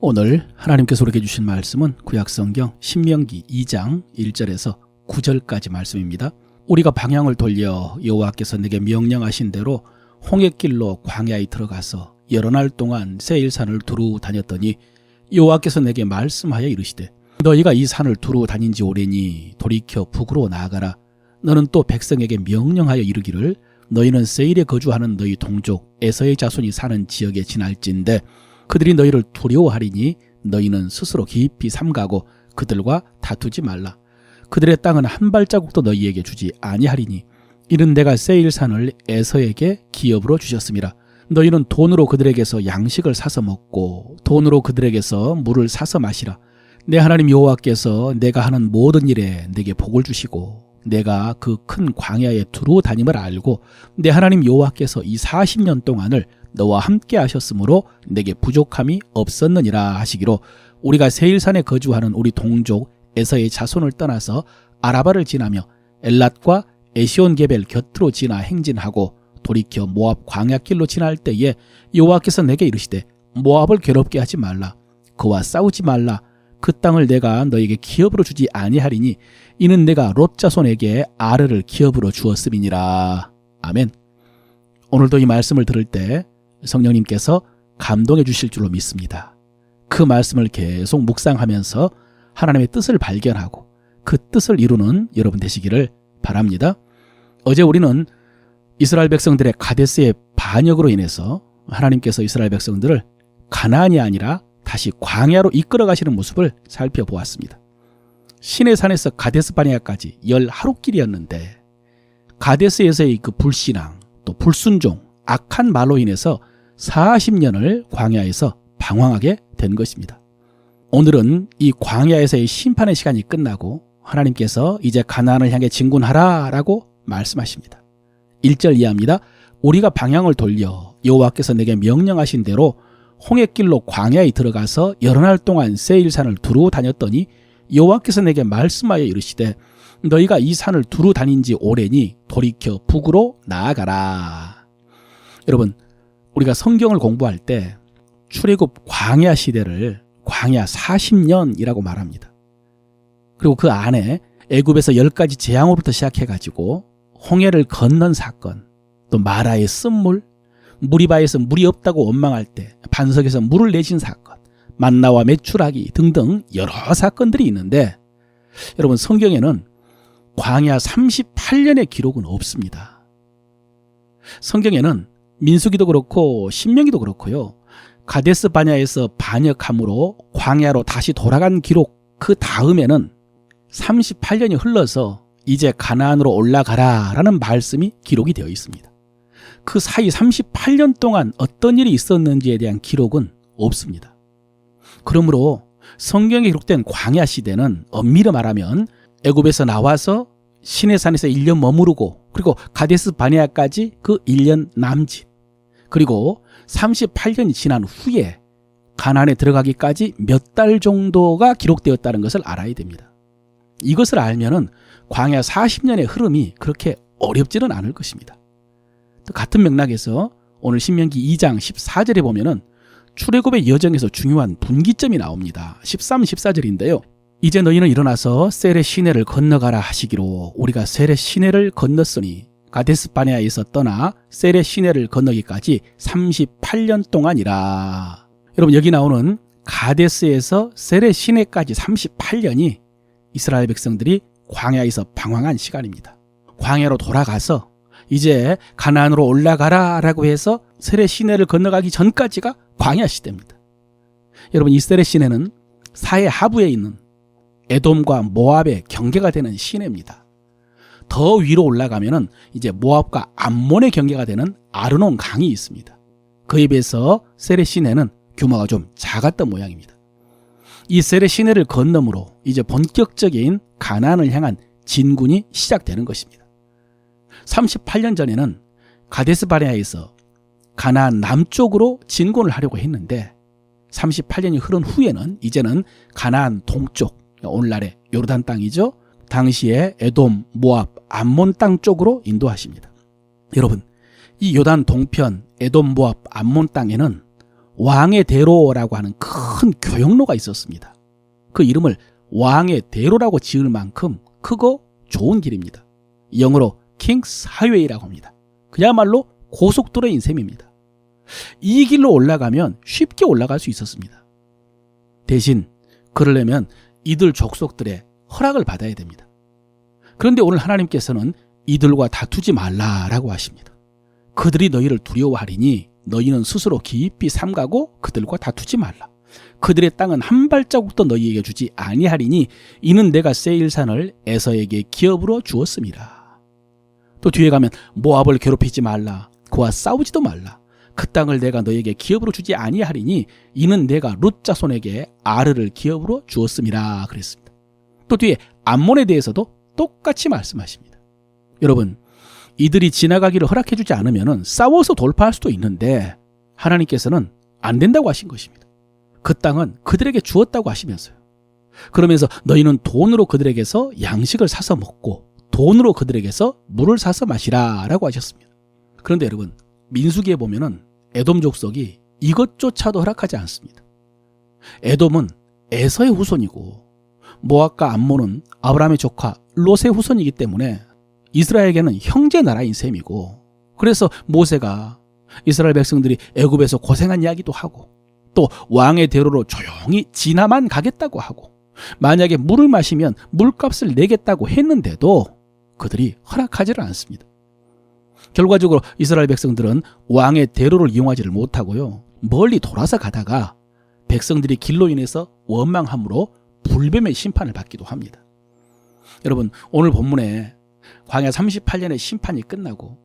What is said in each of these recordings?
오늘 하나님께서 우리에게 주신 말씀은 구약성경 신명기 2장 1절에서 9절까지 말씀입니다. 우리가 방향을 돌려 여호와께서 내게 명령하신 대로 홍해길로 광야에 들어가서 여러 날 동안 세일산을 두루 다녔더니 여호와께서 내게 말씀하여 이르시되 너희가 이 산을 두루 다닌 지 오래니 돌이켜 북으로 나아가라. 너는 또 백성에게 명령하여 이르기를 너희는 세일에 거주하는 너희 동족 에서의 자손이 사는 지역에 지날진대 그들이 너희를 두려워하리니 너희는 스스로 깊이 삼가고 그들과 다투지 말라. 그들의 땅은 한 발자국도 너희에게 주지 아니하리니 이는 내가 세일산을 에서에게 기업으로 주셨음이라. 너희는 돈으로 그들에게서 양식을 사서 먹고 돈으로 그들에게서 물을 사서 마시라. 내 하나님 여호와께서 내가 하는 모든 일에 내게 복을 주시고 내가 그 큰 광야에 두루 다님을 알고 내 하나님 여호와께서 이 40년 동안을 너와 함께 하셨으므로 내게 부족함이 없었느니라 하시기로 우리가 세일산에 거주하는 우리 동족 에서의 자손을 떠나서 아라바를 지나며 엘랏과 에시온게벨 곁으로 지나 행진하고 돌이켜 모압 광야길로 지날 때에 여호와께서 내게 이르시되 모압을 괴롭게 하지 말라. 그와 싸우지 말라. 그 땅을 내가 너에게 기업으로 주지 아니하리니 이는 내가 롯 자손에게 아르를 기업으로 주었음이니라. 아멘. 오늘도 이 말씀을 들을 때 성령님께서 감동해 주실 줄로 믿습니다. 그 말씀을 계속 묵상하면서 하나님의 뜻을 발견하고 그 뜻을 이루는 여러분 되시기를 바랍니다. 어제 우리는 이스라엘 백성들의 가데스의 반역으로 인해서 하나님께서 이스라엘 백성들을 가나안이 아니라 다시 광야로 이끌어 가시는 모습을 살펴보았습니다. 시내산에서 가데스 바네아까지 10하루길이었는데 가데스에서의 그 불신앙 또 불순종 악한 말로 인해서 40년을 광야에서 방황하게 된 것입니다. 오늘은 이 광야에서의 심판의 시간이 끝나고 하나님께서 이제 가나안을 향해 진군하라 라고 말씀하십니다. 1절 이하입니다. 우리가 방향을 돌려 여호와께서 내게 명령하신 대로 홍해길로 광야에 들어가서 여러 날 동안 세일산을 두루 다녔더니 여호와께서 내게 말씀하여 이르시되 너희가 이 산을 두루 다닌 지 오래니 돌이켜 북으로 나아가라. 여러분, 우리가 성경을 공부할 때 출애굽 광야 시대를 광야 40년이라고 말합니다. 그리고 그 안에 애굽에서 10가지 재앙으로부터 시작해가지고 홍해를 건넌 사건, 또 마라의 쓴물, 무리바에서 물이 없다고 원망할 때 반석에서 물을 내신 사건, 만나와 메추라기 등등 여러 사건들이 있는데 여러분 성경에는 광야 38년의 기록은 없습니다. 성경에는 민수기도 그렇고 신명기도 그렇고요. 가데스 바냐에서 반역함으로 광야로 다시 돌아간 기록 그 다음에는 38년이 흘러서 이제 가나안으로 올라가라 라는 말씀이 기록이 되어 있습니다. 그 사이 38년 동안 어떤 일이 있었는지에 대한 기록은 없습니다. 그러므로 성경에 기록된 광야 시대는 엄밀히 말하면 애굽에서 나와서 시내산에서 1년 머무르고 그리고 가데스 바네아까지 그 1년 남짓 그리고 38년이 지난 후에 가나안에 들어가기까지 몇 달 정도가 기록되었다는 것을 알아야 됩니다. 이것을 알면은 광야 40년의 흐름이 그렇게 어렵지는 않을 것입니다. 또 같은 맥락에서 오늘 신명기 2장 14절에 보면은 출애굽의 여정에서 중요한 분기점이 나옵니다. 13, 14절인데요. 이제 너희는 일어나서 세레 시내를 건너가라 하시기로 우리가 세레 시내를 건넜으니 가데스 바네아에서 떠나 세레 시내를 건너기까지 38년 동안이라. 여러분 여기 나오는 가데스에서 세레 시내까지 38년이 이스라엘 백성들이 광야에서 방황한 시간입니다. 광야로 돌아가서 이제 가나안으로 올라가라 라고 해서 세레 시내를 건너가기 전까지가 광야 시대입니다. 여러분 이 세레 시내는 사해 하부에 있는 에돔과 모압의 경계가 되는 시내입니다. 더 위로 올라가면은 이제 모압과 암몬의 경계가 되는 아르논 강이 있습니다. 그에 비해서 세레 시내는 규모가 좀 작았던 모양입니다. 이 세레 시내를 건너므로 이제 본격적인 가나안을 향한 진군이 시작되는 것입니다. 38년 전에는 가데스 바네아에서 가나안 남쪽으로 진군을 하려고 했는데 38년이 흐른 후에는 이제는 가나안 동쪽, 오늘날의 요르단 땅이죠. 당시에 에돔, 모압, 암몬 땅 쪽으로 인도하십니다. 여러분, 이 요단 동편 에돔, 모압, 암몬 땅에는 왕의 대로라고 하는 큰 교역로가 있었습니다. 그 이름을 왕의 대로라고 지을 만큼 크고 좋은 길입니다. 영어로 킹스 하이웨이라고 합니다. 그야말로 고속도로인 셈입니다. 이 길로 올라가면 쉽게 올라갈 수 있었습니다. 대신 그러려면 이들 족속들의 허락을 받아야 됩니다. 그런데 오늘 하나님께서는 이들과 다투지 말라라고 하십니다. 그들이 너희를 두려워하리니 너희는 스스로 깊이 삼가고 그들과 다투지 말라. 그들의 땅은 한 발자국도 너희에게 주지 아니하리니 이는 내가 세일산을 에서에게 기업으로 주었음이라. 또 뒤에 가면 모압을 괴롭히지 말라. 그와 싸우지도 말라. 그 땅을 내가 너희에게 기업으로 주지 아니하리니 이는 내가 룻 자손에게 아르를 기업으로 주었음이라 그랬습니다. 또 뒤에 암몬에 대해서도 똑같이 말씀하십니다. 여러분, 이들이 지나가기를 허락해 주지 않으면 싸워서 돌파할 수도 있는데 하나님께서는 안 된다고 하신 것입니다. 그 땅은 그들에게 주었다고 하시면서요. 그러면서 너희는 돈으로 그들에게서 양식을 사서 먹고 돈으로 그들에게서 물을 사서 마시라 라고 하셨습니다. 그런데 여러분, 민수기에 보면은 에돔 족속이 이것조차도 허락하지 않습니다. 에돔은 에서의 후손이고 모압과 암몬은 아브라함의 조카 롯의 후손이기 때문에 이스라엘에게는 형제 나라인 셈이고, 그래서 모세가 이스라엘 백성들이 애굽에서 고생한 이야기도 하고 또 왕의 대로로 조용히 지나만 가겠다고 하고 만약에 물을 마시면 물값을 내겠다고 했는데도 그들이 허락하지를 않습니다. 결과적으로 이스라엘 백성들은 왕의 대로를 이용하지를 못하고요, 멀리 돌아서 가다가 백성들이 길로 인해서 원망함으로 불뱀의 심판을 받기도 합니다. 여러분, 오늘 본문에 광야 38년의 심판이 끝나고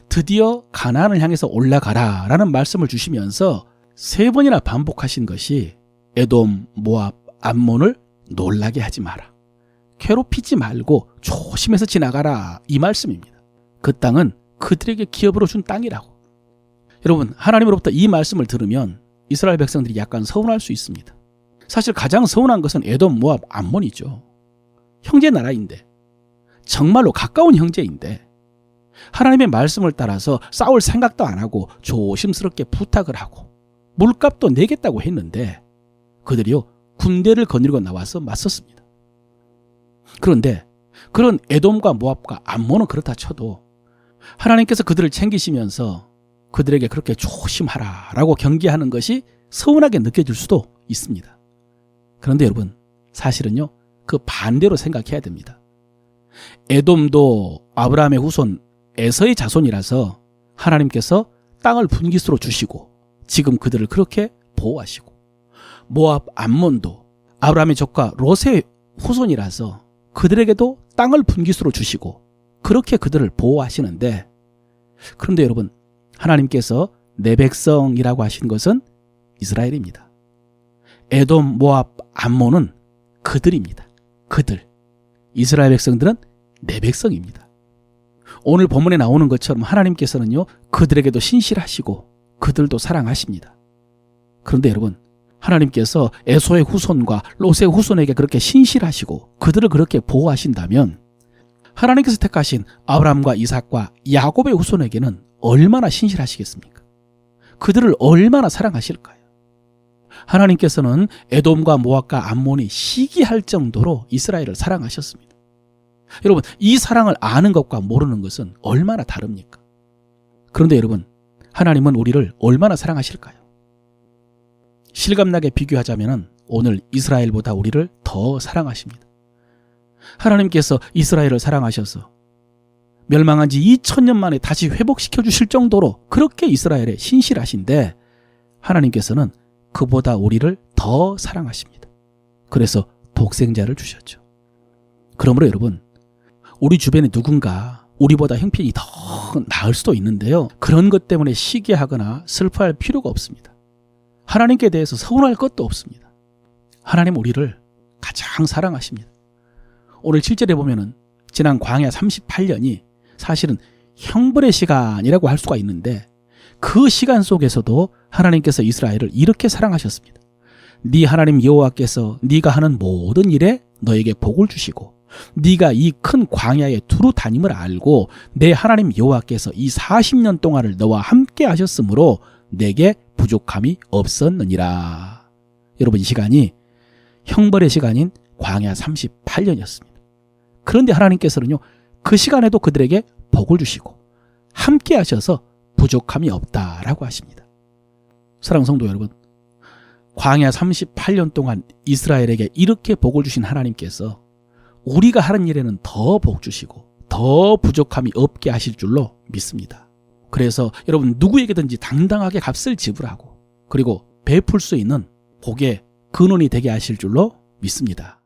드디어 가나안을 향해서 올라가라 라는 말씀을 주시면서 3번이나 반복하신 것이 에돔, 모압, 암몬을 놀라게 하지 마라, 괴롭히지 말고 조심해서 지나가라, 이 말씀입니다. 그 땅은 그들에게 기업으로 준 땅이라고. 여러분, 하나님으로부터 이 말씀을 들으면 이스라엘 백성들이 약간 서운할 수 있습니다. 사실 가장 서운한 것은 에돔, 모압, 암몬이죠. 형제 나라인데, 정말로 가까운 형제인데 하나님의 말씀을 따라서 싸울 생각도 안 하고 조심스럽게 부탁을 하고 물값도 내겠다고 했는데 그들이요, 군대를 거느리고 나와서 맞섰습니다. 그런데 그런 에돔과 모압과 암몬은 그렇다 쳐도 하나님께서 그들을 챙기시면서 그들에게 그렇게 조심하라라고 경계하는 것이 서운하게 느껴질 수도 있습니다. 그런데 여러분, 사실은요, 그 반대로 생각해야 됩니다. 에돔도 아브라함의 후손 에서의 자손이라서 하나님께서 땅을 분깃으로 주시고 지금 그들을 그렇게 보호하시고, 모압, 암몬도 아브라함의 조카 롯의 후손이라서 그들에게도 땅을 분깃으로 주시고 그렇게 그들을 보호하시는데, 그런데 여러분, 하나님께서 내 백성이라고 하신 것은 이스라엘입니다. 에돔, 모압, 암몬은 그들입니다. 그들. 이스라엘 백성들은 내 백성입니다. 오늘 본문에 나오는 것처럼 하나님께서는요, 그들에게도 신실하시고 그들도 사랑하십니다. 그런데 여러분, 하나님께서 에소의 후손과 롯의 후손에게 그렇게 신실하시고 그들을 그렇게 보호하신다면 하나님께서 택하신 아브라함과 이삭과 야곱의 후손에게는 얼마나 신실하시겠습니까? 그들을 얼마나 사랑하실까요? 하나님께서는 에돔과 모압과 암몬이 시기할 정도로 이스라엘을 사랑하셨습니다. 여러분, 이 사랑을 아는 것과 모르는 것은 얼마나 다릅니까? 그런데 여러분, 하나님은 우리를 얼마나 사랑하실까요? 실감나게 비교하자면 오늘 이스라엘보다 우리를 더 사랑하십니다. 하나님께서 이스라엘을 사랑하셔서 멸망한 지 2000년 만에 다시 회복시켜 주실 정도로 그렇게 이스라엘에 신실하신데 하나님께서는 그보다 우리를 더 사랑하십니다. 그래서 독생자를 주셨죠. 그러므로 여러분, 우리 주변에 누군가 우리보다 형편이 더 나을 수도 있는데요, 그런 것 때문에 시기하거나 슬퍼할 필요가 없습니다. 하나님께 대해서 서운할 것도 없습니다. 하나님 우리를 가장 사랑하십니다. 오늘 7절에 보면은 지난 광야 38년이 사실은 형벌의 시간이라고 할 수가 있는데 그 시간 속에서도 하나님께서 이스라엘을 이렇게 사랑하셨습니다. 네 하나님 여호와께서 네가 하는 모든 일에 너에게 복을 주시고 네가 이 큰 광야에 두루 다님을 알고 내 하나님 여호와께서 이 40년 동안을 너와 함께 하셨으므로 내게 부족함이 없었느니라. 여러분, 이 시간이 형벌의 시간인 광야 38년이었습니다. 그런데 하나님께서는요, 그 시간에도 그들에게 복을 주시고 함께 하셔서 부족함이 없다라고 하십니다. 사랑하는 성도 여러분, 광야 38년 동안 이스라엘에게 이렇게 복을 주신 하나님께서 우리가 하는 일에는 더 복 주시고 더 부족함이 없게 하실 줄로 믿습니다. 그래서 여러분, 누구에게든지 당당하게 값을 지불하고 그리고 베풀 수 있는 복의 근원이 되게 하실 줄로 믿습니다.